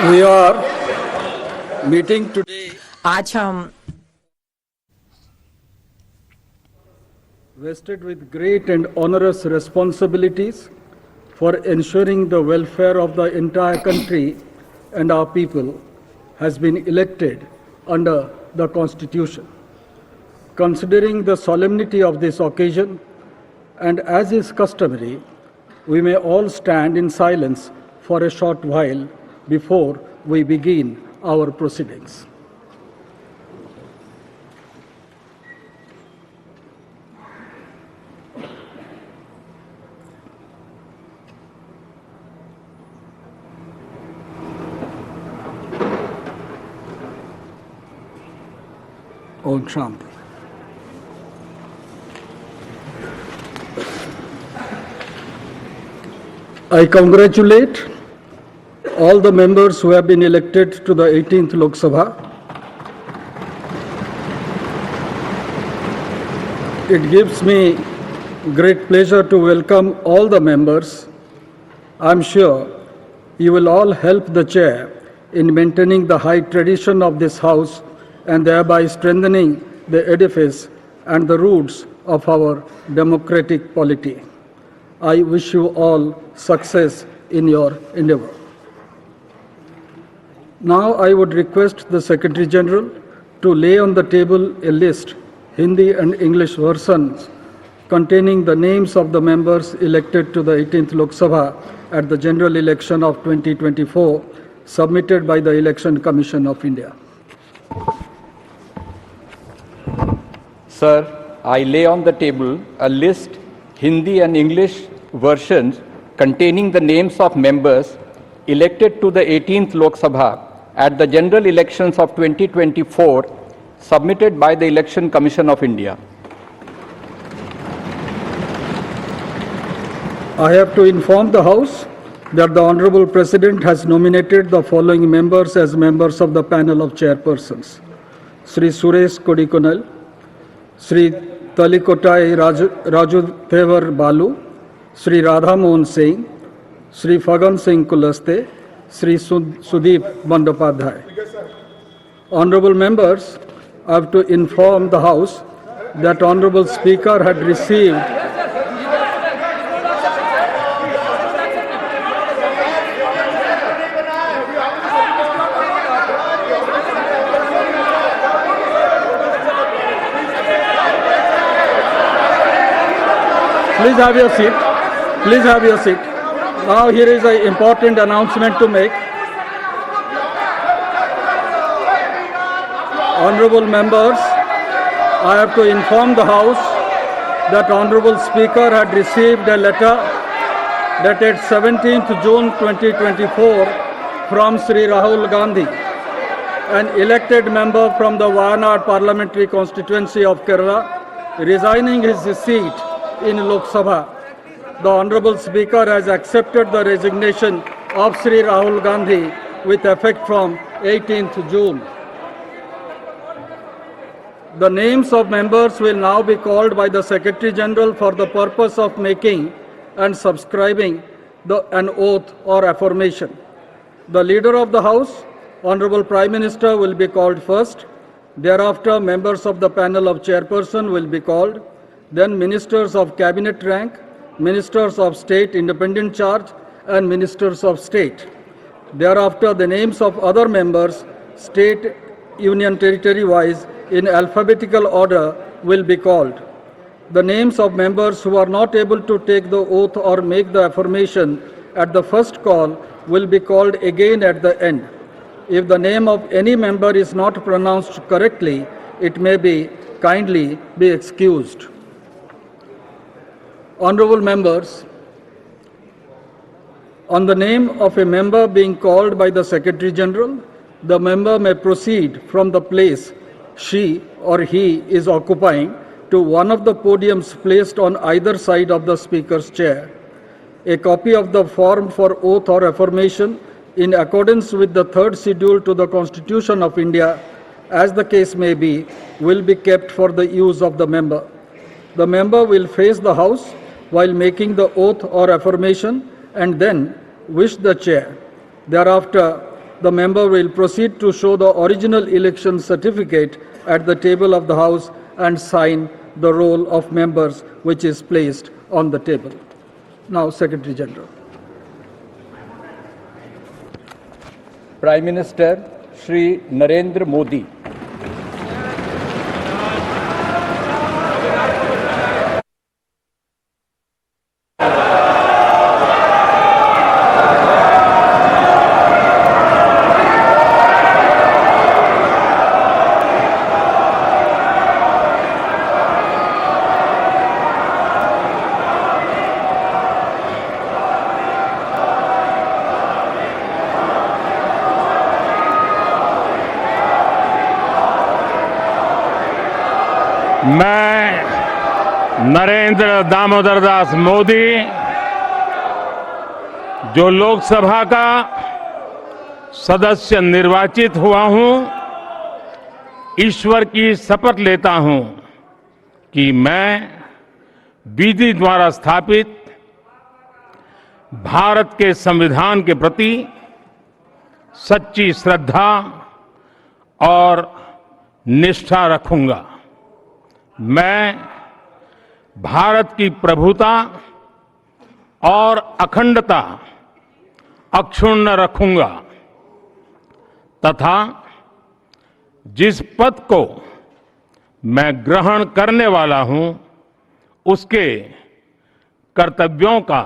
We are meeting today आज हम vested with great and onerous responsibilities for ensuring the welfare of the entire country and our people has been elected under the Constitution. Considering the solemnity of this occasion, and as is customary, we may all stand in silence for a short while before we begin our proceedings. Om Shanti. I congratulate all the members who have been elected to the 18th Lok Sabha. It gives me great pleasure to welcome all the members. I'm sure you will all help the chair in maintaining the high tradition of this house and thereby strengthening the edifice and the roots of our democratic polity. I wish you all success in your endeavor. Now I would request the Secretary General to lay on the table a list, Hindi and English versions, containing the names of the members elected to the 18th Lok Sabha at the general election of 2024, submitted by the Election Commission of India. Sir, I lay on the table a list, Hindi and English versions, containing the names of members elected to the 18th Lok Sabha at the general elections of 2024, submitted by the Election Commission of India. I have to inform the House that the Honorable President has nominated the following members as members of the panel of chairpersons: Sri Suresh Kodikonal, Sri Talikotai Raju Thevar Balu, Sri Radha Mohan Singh, Sri Fagan Singh Kulaste, Sri Sudeep Bandopadhyay. Honorable members, I have to inform the House that Honorable Speaker had received Please have your seat. Please have your seat. Now here is an important announcement to make. Honorable members, I have to inform the House that Honorable Speaker had received a letter dated 17th June 2024 from Sri Rahul Gandhi, an elected member from the Wayanad Parliamentary Constituency of Kerala, resigning his seat in Lok Sabha. The Honorable Speaker has accepted the resignation of Sri Rahul Gandhi with effect from 18th June. The names of members will now be called by the Secretary General for the purpose of making and subscribing an oath or affirmation. The Leader of the House, Honorable Prime Minister, will be called first. Thereafter, members of the panel of chairperson will be called. Then Ministers of Cabinet rank, Ministers of State independent charge, and Ministers of State. Thereafter, the names of other members, state, union territory wise, in alphabetical order will be called. The names of members who are not able to take the oath or make the affirmation at the first call will be called again at the end. If the name of any member is not pronounced correctly, it may be kindly be excused. Honorable members, on the name of a member being called by the Secretary General, the member may proceed from the place she or he is occupying to one of the podiums placed on either side of the Speaker's chair. A copy of the form for oath or affirmation in accordance with the third schedule to the Constitution of India, as the case may be, will be kept for the use of the member. The member will face the House while making the oath or affirmation and then wish the chair. Thereafter, the member will proceed to show the original election certificate at the table of the House and sign the roll of members which is placed on the table. Now, Secretary General. Prime Minister Shri Narendra Modi. मैं नरेंद्र दामोदर दास मोदी जो लोकसभा का सदस्य निर्वाचित हुआ हूं, ईश्वर की शपथ लेता हूं कि मैं विधि द्वारा स्थापित भारत के संविधान के प्रति सच्ची श्रद्धा और निष्ठा रखूंगा। मैं भारत की प्रभुता और अखंडता अक्षुण्ण रखूंगा तथा जिस पद को मैं ग्रहण करने वाला हूं उसके कर्तव्यों का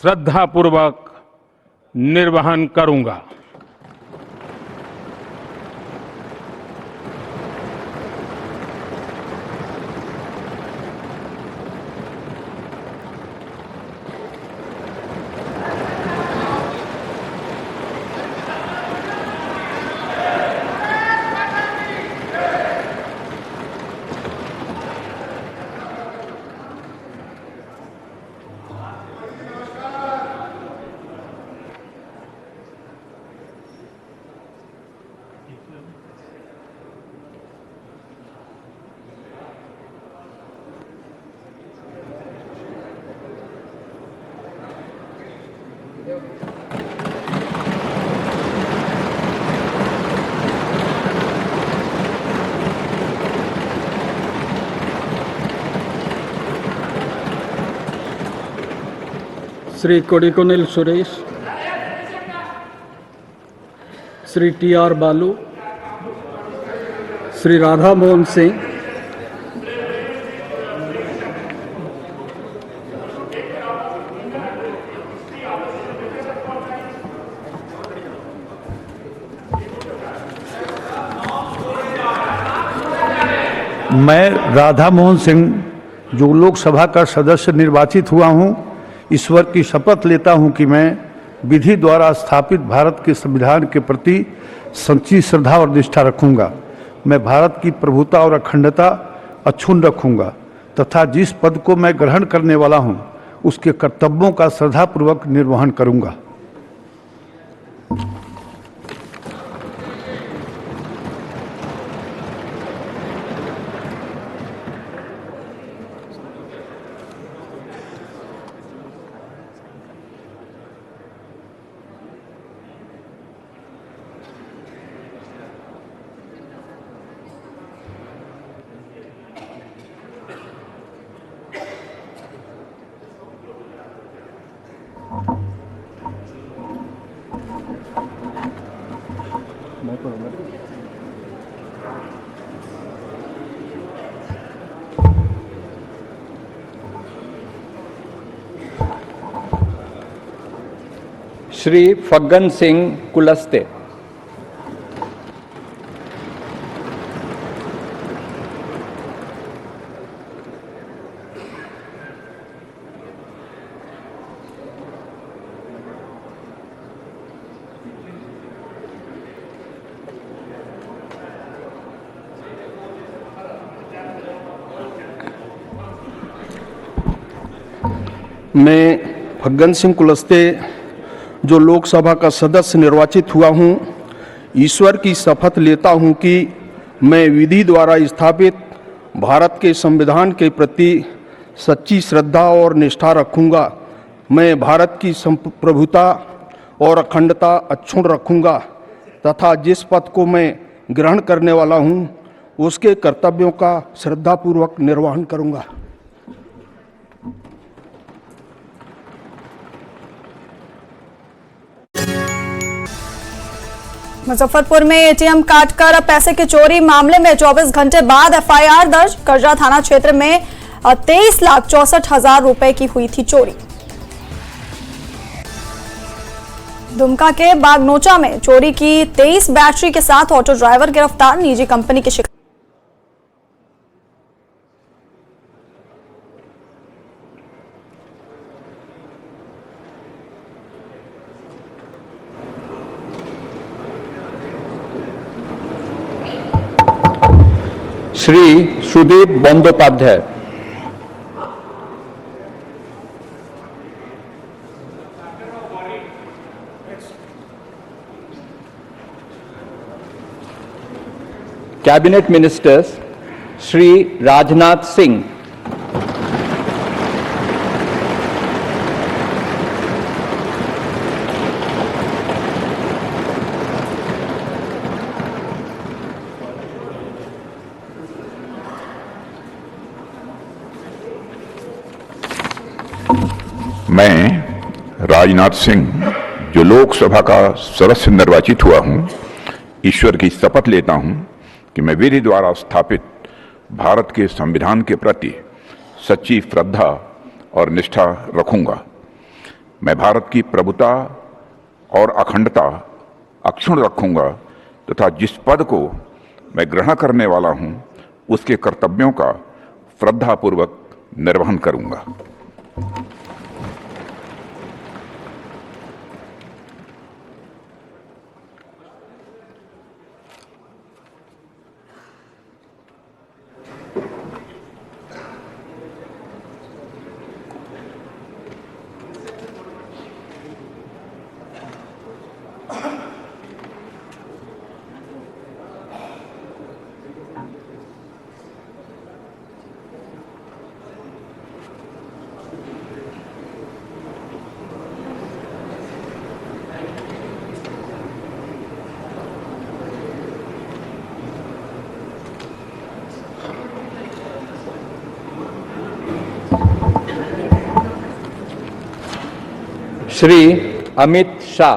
श्रद्धापूर्वक निर्वहन करूंगा। Sri Kodikonil Suresh, Sri T.R. Balu, Sri Radha Mohan Singh, मैं राधा मोहन सिंह जो लोकसभा का सदस्य निर्वाचित हुआ हूं, ईश्वर की शपथ लेता हूं कि मैं विधि द्वारा स्थापित भारत के संविधान के प्रति सच्ची श्रद्धा और निष्ठा रखूंगा। मैं भारत की प्रभुता और अखंडता अक्षुण्ण रखूंगा तथा जिस पद को मैं ग्रहण करने वाला हूं उसके कर्तव्यों का श्रद्धापूर्वक निर्वहन करूंगा। Shri Faggan Singh Kulaste. मैं फग्गन सिंह कुलस्ते जो लोकसभा का सदस्य निर्वाचित हुआ हूं, ईश्वर की शपथ लेता हूं कि मैं विधि द्वारा स्थापित भारत के संविधान के प्रति सच्ची श्रद्धा और निष्ठा रखूंगा। मैं भारत की प्रभुता और अखंडता अक्षुण्ण रखूंगा तथा जिस पद को मैं ग्रहण करने वाला हूं उसके कर्तव्यों का श्रद्धापूर्वक निर्वहन करूंगा। मुजफ्फरपुर में एटीएम काटकर पैसे की चोरी मामले में 24 घंटे बाद एफआईआर दर्ज। करजा थाना क्षेत्र में 23,64,000 रुपए की हुई थी चोरी। दुमका के बागनोचा में चोरी की 23 बैटरी के साथ ऑटो ड्राइवर गिरफ्तार। निजी कंपनी के शिकार श्री सुदीप बंदोपाध्याय। कैबिनेट मिनिस्टर्स श्री राजनाथ सिंह, मैं राजनाथ सिंह जो लोकसभा का सदस्य निर्वाचित हुआ हूं, ईश्वर की शपथ लेता हूं कि मैं विधि द्वारा स्थापित भारत के संविधान के प्रति सच्ची श्रद्धा और निष्ठा रखूंगा। मैं भारत की प्रभुता और अखंडता अक्षुण्ण रखूंगा तथा जिस पद को मैं ग्रहण करने वाला हूं उसके कर्तव्यों का श्रद्धापूर्वक निर्वहन करूंगा। श्री अमित शाह,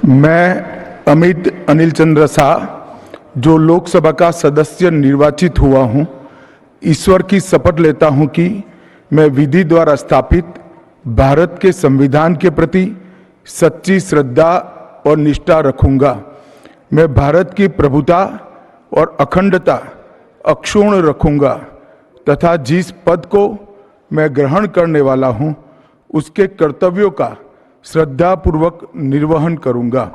मैं अमित अनिल चंद्र शाह जो लोकसभा का सदस्य निर्वाचित हुआ हूं, ईश्वर की शपथ लेता हूं कि मैं विधि द्वारा स्थापित भारत के संविधान के प्रति सच्ची श्रद्धा और निष्ठा रखूंगा। मैं भारत की प्रभुता और अखंडता अक्षुण्ण रखूंगा तथा जिस पद को मैं ग्रहण करने वाला हूं उसके कर्तव्यों का श्रद्धापूर्वक निर्वहन करूंगा।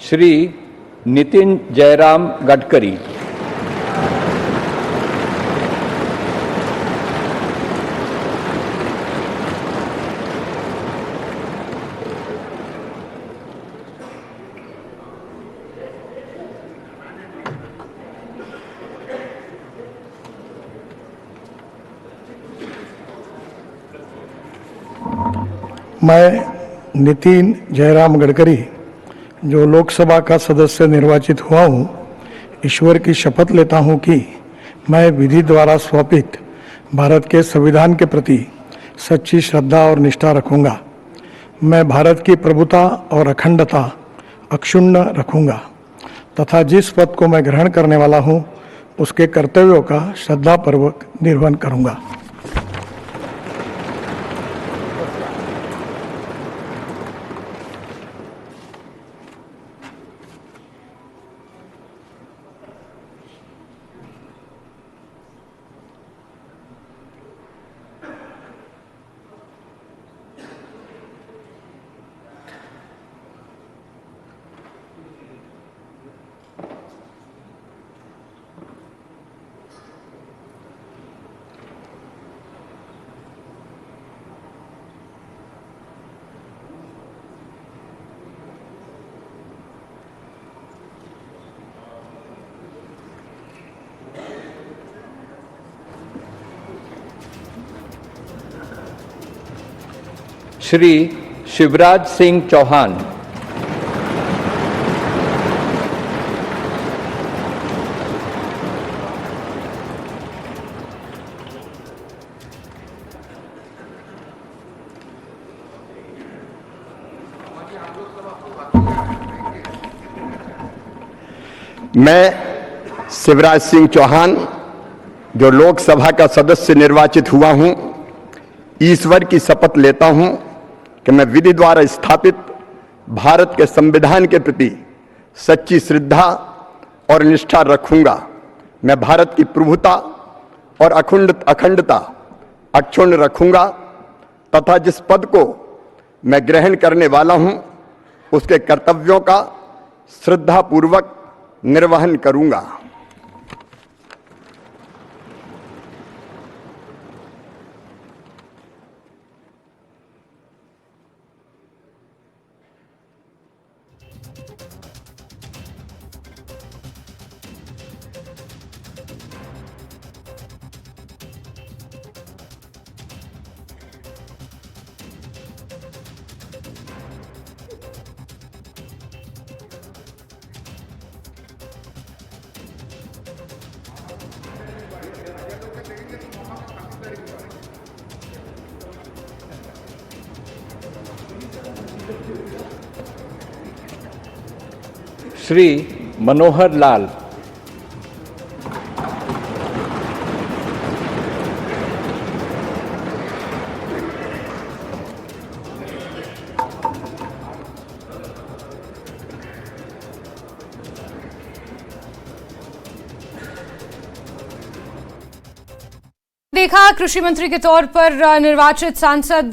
श्री नितिन जयराम गडकरी, मैं नितिन जयराम गडकरी जो लोकसभा का सदस्य निर्वाचित हुआ हूँ, ईश्वर की शपथ लेता हूँ कि मैं विधि द्वारा स्वापित भारत के संविधान के प्रति सच्ची श्रद्धा और निष्ठा रखूंगा। मैं भारत की प्रभुता और अखंडता अक्षुण्ण रखूंगा तथा जिस पद को मैं ग्रहण करने वाला हूं, उसके कर्तव्यों का श्रद्धापूर्वक निर्वहन करूंगा। श्री शिवराज सिंह चौहान। मैं शिवराज सिंह चौहान जो लोकसभा का सदस्य निर्वाचित हुआ हूं, ईश्वर की शपथ लेता हूं कि मैं विधि द्वारा स्थापित भारत के संविधान के प्रति सच्ची श्रद्धा और निष्ठा रखूंगा। मैं भारत की प्रभुता और अखंडता अक्षुण्ण रखूंगा तथा जिस पद को मैं ग्रहण करने वाला हूं, उसके कर्तव्यों का श्रद्धापूर्वक निर्वहन करूंगा। श्री मनोहर लाल। देखा कृषि मंत्री के तौर पर निर्वाचित सांसद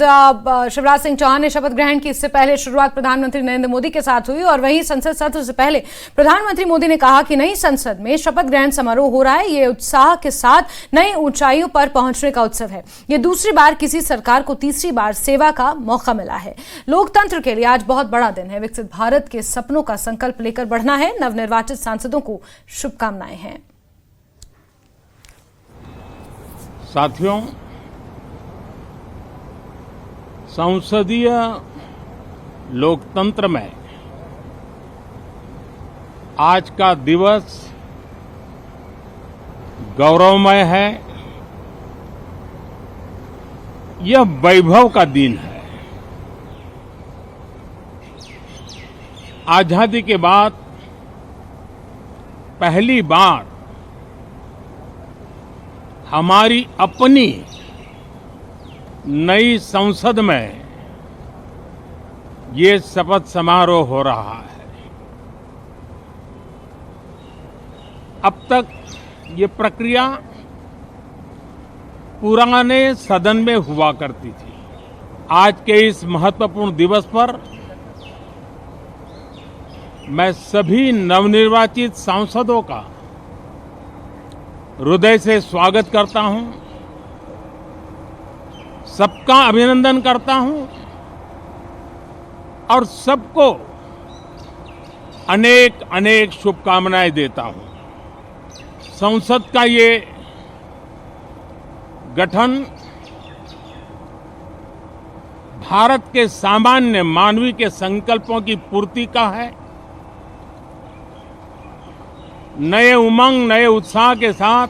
शिवराज सिंह चौहान ने शपथ ग्रहण की। इससे पहले शुरुआत प्रधानमंत्री नरेंद्र मोदी के साथ हुई और वहीं संसद सत्र से पहले प्रधानमंत्री मोदी ने कहा कि नई संसद में शपथ ग्रहण समारोह हो रहा है। ये उत्साह के साथ नई ऊंचाइयों पर पहुंचने का उत्सव है। ये दूसरी बार किसी सरकार को तीसरी बार सेवा का मौका मिला है। लोकतंत्र के लिए आज बहुत बड़ा दिन है। विकसित भारत के सपनों का संकल्प लेकर बढ़ना है। नवनिर्वाचित सांसदों को शुभकामनाएं हैं। साथियों, संसदीय लोकतंत्र में आज का दिवस गौरवमय है। यह वैभव का दिन है। आजादी के बाद पहली बार हमारी अपनी नई संसद में ये शपथ समारोह हो रहा है। अब तक ये प्रक्रिया पुराने सदन में हुआ करती थी। आज के इस महत्वपूर्ण दिवस पर मैं सभी नवनिर्वाचित सांसदों का हृदय से स्वागत करता हूं, सबका अभिनंदन करता हूं और सबको अनेक अनेक शुभकामनाएं देता हूं। संसद का ये गठन भारत के सामान्य मानवीय के संकल्पों की पूर्ति का है। नए उमंग, नए उत्साह के साथ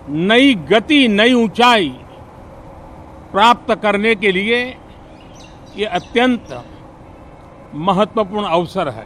नई गति, नई ऊंचाई प्राप्त करने के लिए ये अत्यंत महत्वपूर्ण अवसर है।